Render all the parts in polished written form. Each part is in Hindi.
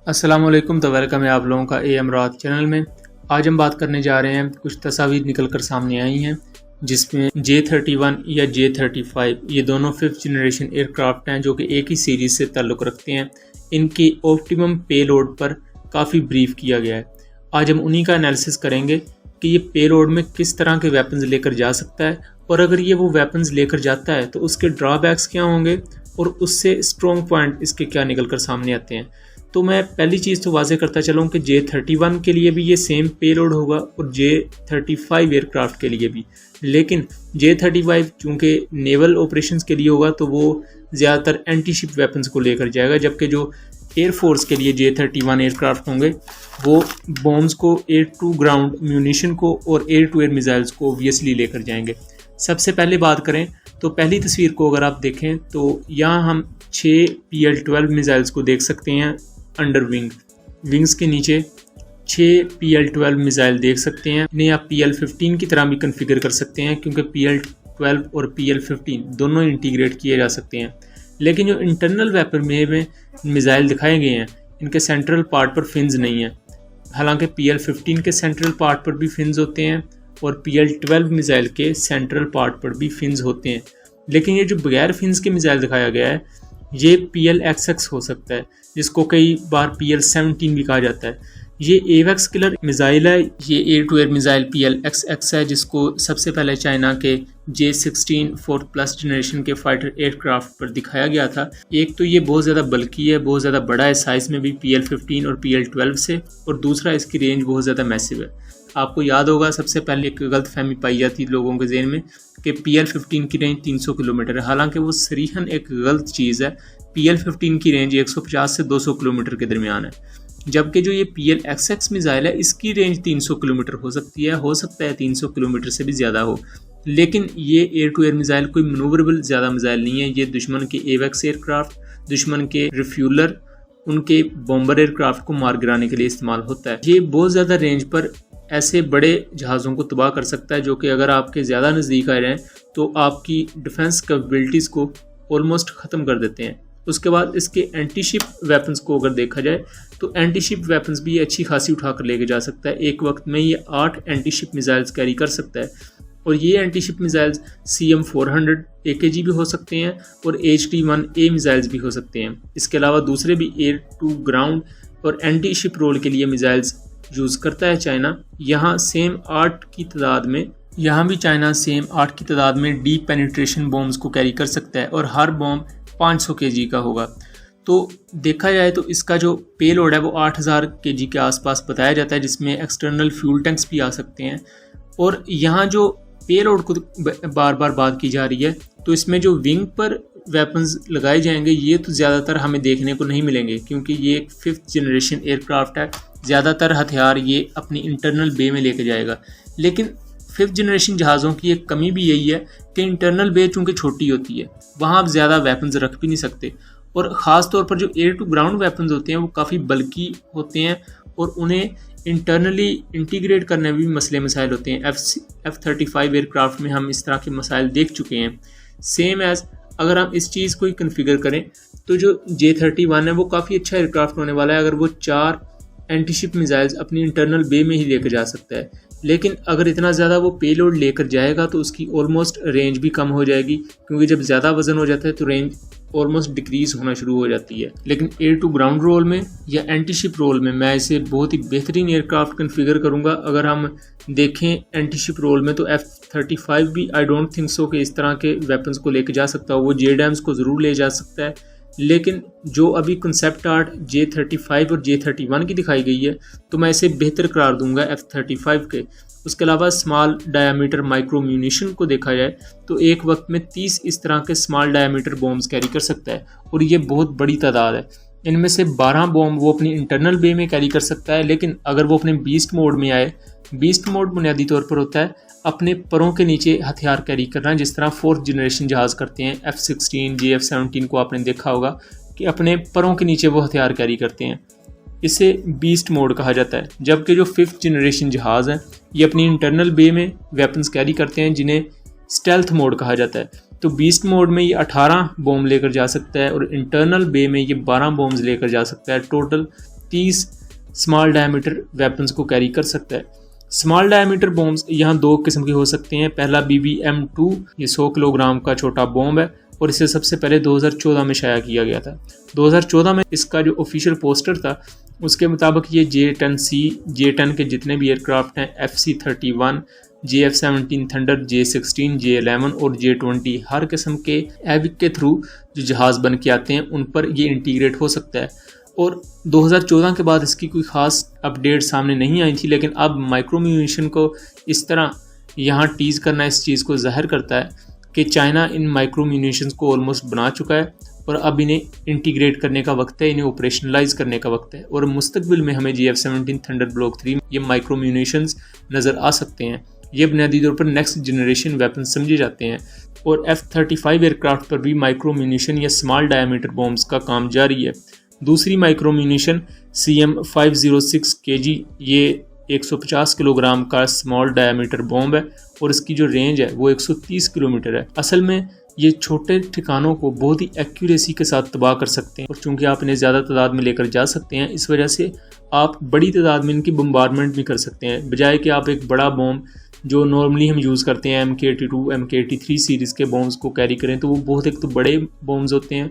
अस्सलामुअलैकुम। तो वेलकम है आप लोगों का AM रात चैनल में। आज हम बात करने जा रहे हैं, कुछ तस्वीर निकल कर सामने आई हैं जिसमें J-31 या J-35 ये दोनों 5th जनरेशन एयरक्राफ्ट हैं जो कि एक ही सीरीज़ से ताल्लुक़ रखते हैं। इनकी ऑप्टिमम पेलोड पर काफ़ी ब्रीफ किया गया है। आज हम उन्हीं का एनालिसिस करेंगे कि ये पेलोड में किस तरह के वेपन्स लेकर जा सकता है, और अगर ये वो वेपन्स लेकर जाता है तो उसके ड्रॉबैक्स क्या होंगे और उससे स्ट्रॉन्ग पॉइंट इसके क्या निकल कर सामने आते हैं। तो मैं पहली चीज़ तो वाज़े करता चलूँ कि J-31 के लिए भी ये सेम पेलोड होगा और J-35 एयरक्राफ्ट के लिए भी, लेकिन J-35 चूँकि नेवल ऑपरेशंस के लिए होगा तो वो ज़्यादातर एंटी शिप वेपन्स को लेकर जाएगा, जबकि जो एयरफोर्स के लिए J-31 एयरक्राफ्ट होंगे वो बॉम्ब्स को, एयर टू ग्राउंड म्यूनिशन को और एयर टू एयर मिसाइल्स को ऑब्वियसली लेकर जाएंगे। सबसे पहले बात करें तो पहली तस्वीर को अगर आप देखें तो यहाँ हम 6 PL-12 मिसाइल्स को देख सकते हैं अंडर विंग्स के नीचे 6 PL-12 मिसाइल देख सकते हैं। इन्हें आप PL-15 की तरह भी कन्फिगर कर सकते हैं क्योंकि PL-12 और PL-15 दोनों इंटीग्रेट किए जा सकते हैं। लेकिन जो इंटरनल वेपन में मिसाइल दिखाए गए हैं इनके सेंट्रल पार्ट पर फिन्स नहीं है। हालांकि PL-15 के सेंट्रल पार्ट पर भी फिन्स होते हैं और PL-12 मिसाइल के सेंट्रल पार्ट पर भी फिन्स होते हैं, लेकिन ये जो बगैर फिन्स के मिसाइल दिखाया गया है ये PL-XX हो सकता है, जिसको कई बार PL-17 भी कहा जाता है। ये एवेक्स किलर मिसाइल है। ये air to air missile PL-XX है, जिसको सबसे पहले चाइना के J-16 4th प्लस जनरेशन के फाइटर एयरक्राफ्ट पर दिखाया गया था। एक तो ये बहुत ज़्यादा बल्कि है, बहुत ज़्यादा बड़ा है साइज़ में भी PL-15 और PL-12 से, और दूसरा इसकी रेंज बहुत ज़्यादा मैसिव है। आपको याद होगा सबसे पहले एक गलत फहमी पाई जाती है लोगों के ज़हन में कि PL-15 की रेंज 300 किलोमीटर है। हालांकि वो सरीहन एक गलत चीज़ है। PL-15 की रेंज 150 से 200 किलोमीटर के दरमियान है, जबकि जो ये PL-XX मिसाइल है इसकी रेंज 300 किलोमीटर हो सकती है, हो सकता है 300 किलोमीटर से भी ज़्यादा हो। लेकिन ये एयर टू एयर मिसाइल कोई मनूवरेबल ज़्यादा मिसाइल नहीं है। ये दुश्मन के एवेक्स एयरक्राफ्ट, दुश्मन के रिफ्यूलर, उनके बॉम्बर एयरक्राफ्ट को मार गिराने के लिए इस्तेमाल होता है। ये बहुत ज़्यादा रेंज पर ऐसे बड़े जहाज़ों को तबाह कर सकता है जो कि अगर आपके ज़्यादा नज़दीक आ जाएँ तो आपकी डिफेंस कैपेबिलिटीज़ को ऑलमोस्ट ख़त्म कर देते हैं। उसके बाद इसके एंटी शिप वेपन्स को अगर देखा जाए तो एंटी शिप वेपन्स भी ये अच्छी खासी उठा कर लेके जा सकता है। एक वक्त में ये 8 एंटी शिप मिसाइल्स कैरी कर सकता है, और ये anti ship missiles CM-400 AKG भी हो सकते हैं और HT-1A मिसाइल्स भी हो सकते हैं। इसके अलावा दूसरे भी एयर टू ग्राउंड और एंटी शिप रोल के लिए मिसाइल्स यूज़ करता है चाइना। यहाँ भी चाइना सेम 8 की तादाद में डीप पेनिट्रेशन बॉम्ब्स को कैरी कर सकता है, और हर बॉम्ब 500 kg का होगा। तो देखा जाए तो इसका जो पेलोड है वो 8000 kg के आसपास बताया जाता है, जिसमें एक्सटर्नल फ्यूल टैंक्स भी आ सकते हैं। और यहाँ जो पेलोड को बार बार बात की जा रही है तो इसमें जो विंग पर वेपन्स लगाए जाएंगे ये तो ज़्यादातर हमें देखने को नहीं मिलेंगे, क्योंकि ये एक 5th जनरेशन एयरक्राफ्ट है। ज़्यादातर हथियार ये अपनी इंटरनल बे में लेके जाएगा। लेकिन 5th जनरेशन जहाज़ों की एक कमी भी यही है कि इंटरनल बे चूँकि छोटी होती है, वहाँ आप ज़्यादा वेपन्स रख भी नहीं सकते, और ख़ास तौर पर जो एयर टू ग्राउंड वेपन्स होते हैं वो काफ़ी बल्कि होते हैं और उन्हें इंटरनली इंटीग्रेट करने में भी मसले मसाइल होते हैं। F-35 एयरक्राफ्ट में हम इस तरह के मसाइल देख चुके हैं। सेम एज़ अगर हम इस चीज़ को ही कन्फिगर करें तो जो J-31 है वो काफ़ी अच्छा एयरक्राफ्ट होने वाला है अगर वो 4 एंटी शिप मिसाइल्स अपनी इंटरनल बे में ही लेकर जा सकता है। लेकिन अगर इतना ज़्यादा वो पेलोड लेकर जाएगा तो उसकी ऑलमोस्ट रेंज भी कम हो जाएगी, क्योंकि जब ज़्यादा वजन हो जाता है तो रेंज ऑलमोस्ट डिक्रीज होना शुरू हो जाती है। लेकिन एयर टू ग्राउंड रोल में या एंटी शिप रोल में मैं इसे बहुत ही बेहतरीन एयरक्राफ्ट कन्फिगर करूँगा। अगर हम देखें एंटी शिप रोल में तो F-35 भी आई डोंट थिंक सो कि इस तरह के वेपन्स को लेकर जा सकता हो। वो JDAMs को ज़रूर ले जा सकता है, लेकिन जो अभी कंसेप्ट आर्ट J-35 और J-31 की दिखाई गई है तो मैं इसे बेहतर करार दूंगा F-35 के। उसके अलावा स्मॉल डायामीटर माइक्रो म्यूनिशन को देखा जाए तो एक वक्त में 30 इस तरह के स्मॉल डायामीटर बॉम्ब्स कैरी कर सकता है, और ये बहुत बड़ी तादाद है। इनमें से 12 बॉम्ब वो अपनी इंटरनल बे में कैरी कर सकता है। लेकिन अगर वो अपने बीस्ट मोड में आए, बीस्ट मोड बुनियादी तौर पर होता है अपने परों के नीचे हथियार कैरी करना, जिस तरह 4th जनरेशन जहाज़ करते हैं। F-16 JF-17 को आपने देखा होगा कि अपने परों के नीचे वो हथियार कैरी करते हैं। इसे बीस्ट मोड कहा जाता है। जबकि जो 5th जनरेशन जहाज़ हैं ये अपनी इंटरनल बे में वेपन्स कैरी करते हैं, जिन्हें स्टेल्थ मोड कहा जाता है। तो बीस्ट मोड में ये 18 बॉम्ब लेकर जा सकता है और इंटरनल बे में ये 12 बॉम्ब्स लेकर जा सकता है। टोटल 30 स्मॉल डायमीटर वेपन्स को कैरी कर सकता है। स्मॉल डायमीटर बॉम्ब्स यहाँ 2 किस्म के हो सकते हैं। पहला BBM-2, ये 100 किलोग्राम का छोटा बॉम्ब है और इसे सबसे पहले 2014 में शाया किया गया था। 2014 में इसका जो ऑफिशियल पोस्टर था उसके मुताबिक ये J-10C, J-10 के जितने भी एयरक्राफ्ट हैं, FC-31, JF-17 thunder, J-16, J-11 और J-20, हर किस्म के एविक के थ्रू जो जहाज़ बन के आते हैं उन पर ये इंटीग्रेट हो सकता है। और 2014 के बाद इसकी कोई ख़ास अपडेट सामने नहीं आई थी, लेकिन अब माइक्रो म्यूनिशन को इस तरह यहाँ टीज़ करना इस चीज़ को ज़ाहिर करता है कि चाइना इन माइक्रो म्यूनिशंस को ऑलमोस्ट बना चुका है और अब इन्हें इंटीग्रेट करने का वक्त है, इन्हें ऑपरेशनलाइज करने का वक्त है। और मुस्तकबिल में हमें JF-17 थंडर ब्लॉक 3 ये माइक्रो म्यूनिशंस नज़र आ सकते हैं। ये बुनियादी तौर पर नेक्स्ट जनरेशन वेपन समझे जाते हैं। और F-35 एयरक्राफ्ट पर भी माइक्रो म्यूनिशन या स्मॉल डायमीटर बॉम्ब्स का काम जारी है। दूसरी माइक्रो म्यूनिशन CM-506 KG, ये 150 किलोग्राम का स्मॉल डायमीटर बॉम्ब है और इसकी जो रेंज है वो 130 किलोमीटर है। असल में ये छोटे ठिकानों को बहुत ही एक्यूरेसी के साथ तबाह कर सकते हैं और चूंकि आप इन्हें ज़्यादा तादाद में लेकर जा सकते हैं, इस वजह से आप बड़ी तादाद में इनकी बम्बारमेंट भी कर सकते हैं, बजाय कि आप एक बड़ा बॉम्ब जो नॉर्मली हम यूज़ करते हैं MK-82, MK-83 सीरीज़ के बॉम्ब्स को कैरी करें। तो वो बहुत एक तो बड़े बॉम्ब्स होते हैं,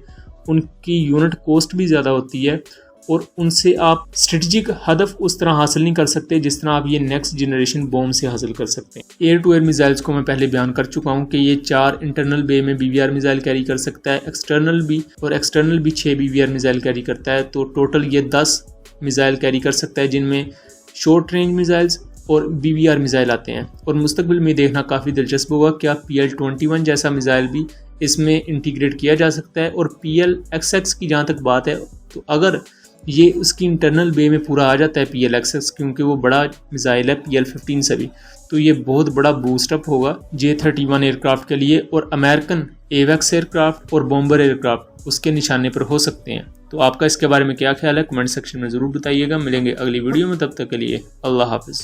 उनकी यूनिट कॉस्ट भी ज़्यादा होती है और उनसे आप स्ट्रेटजिक हदफ उस तरह हासिल नहीं कर सकते जिस तरह आप ये नेक्स्ट जनरेशन बॉम्ब से हासिल कर सकते हैं। एयर टू एयर मिसाइल्स को मैं पहले बयान कर चुका हूँ कि ये 4 इंटरनल बे में BBR मिसाइल कैरी कर सकता है, एक्सटर्नल भी 6 BBR मिसाइल कैरी करता है। तो टोटल ये 10 मिसाइल कैरी कर सकता है, जिनमें शॉर्ट रेंज मिसाइल्स और BBR मिसाइल आते हैं। और मुस्तकबिल में देखना काफ़ी दिलचस्प होगा कि आप PL-21 जैसा मिसाइल भी इसमें इंटीग्रेट किया जा सकता है। और PLXX की जहाँ तक बात है, तो अगर ये उसकी इंटरनल बे में पूरा आ जाता है PLXX, क्योंकि वो बड़ा मिसाइल है PL-15 से भी, तो ये बहुत बड़ा बूस्टअप होगा J-31 एयरक्राफ्ट के लिए। और अमेरिकन AWACS एयरक्राफ्ट और बॉम्बर एयरक्राफ्ट उसके निशाने पर हो सकते हैं। तो आपका इसके बारे में क्या ख्याल है, कमेंट सेक्शन में ज़रूर बताइएगा। मिलेंगे अगली वीडियो में, तब तक के लिए अल्लाह हाफिज़।